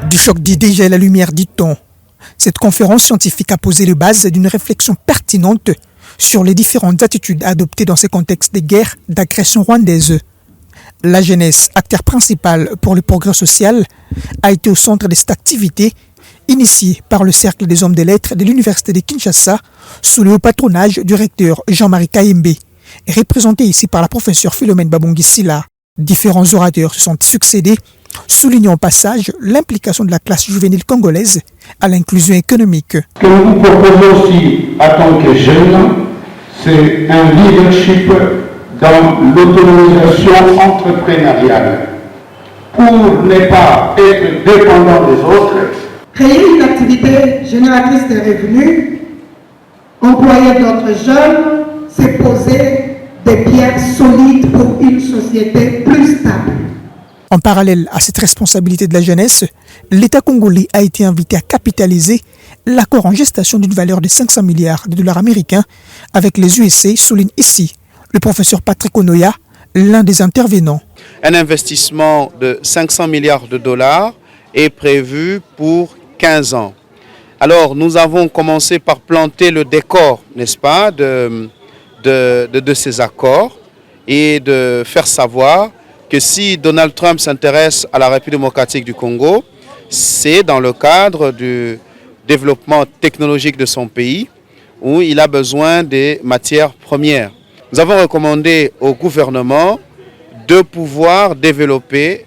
Du choc d'idées à la lumière, dit-on. Cette conférence scientifique a posé les bases d'une réflexion pertinente sur les différentes attitudes adoptées dans ces contextes de guerre, d'agression rwandaise. La jeunesse, acteur principal pour le progrès social, a été au centre de cette activité initiée par le Cercle des hommes des lettres de l'Université de Kinshasa sous le haut patronage du recteur Jean-Marie Kayembe, et représenté ici par la professeure Philomène Babongi-Sila. Différents orateurs se sont succédés, soulignant au passage l'implication de la classe juvénile congolaise à l'inclusion économique. Ce que nous proposons aussi en tant que jeunes, c'est un leadership dans l'autonomisation entrepreneuriale pour ne pas être dépendant des autres. Créer une activité génératrice de revenus, employer d'autres jeunes, c'est poser des pierres solides pour une société plus stable. En parallèle à cette responsabilité de la jeunesse, l'État congolais a été invité à capitaliser l'accord en gestation d'une valeur de 500 milliards de dollars américains avec les USA, souligne ici le professeur Patrick Onoya, l'un des intervenants. Un investissement de 500 milliards de dollars est prévu pour 15 ans. Alors nous avons commencé par planter le décor, n'est-ce pas, de ces accords et de faire savoir que si Donald Trump s'intéresse à la République démocratique du Congo, c'est dans le cadre du développement technologique de son pays où il a besoin des matières premières. Nous avons recommandé au gouvernement de pouvoir développer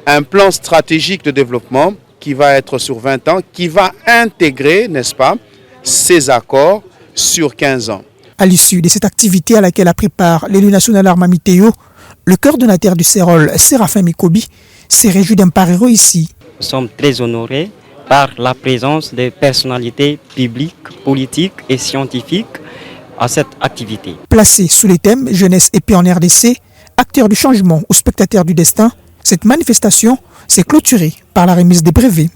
un plan stratégique de développement qui va être sur 20 ans, qui va intégrer, n'est-ce pas, ces accords sur 15 ans. À l'issue de cette activité à laquelle a pris part l'élu national Armand Mitéo, le coordonnateur du CEROL, Séraphin Mikobi, s'est réjoui d'un pareil ici. Nous sommes très honorés par la présence des personnalités publiques, politiques et scientifiques à cette activité. Placée sous les thèmes jeunesse et paix en RDC, acteurs du changement ou spectateurs du destin, cette manifestation s'est clôturée par la remise des brevets.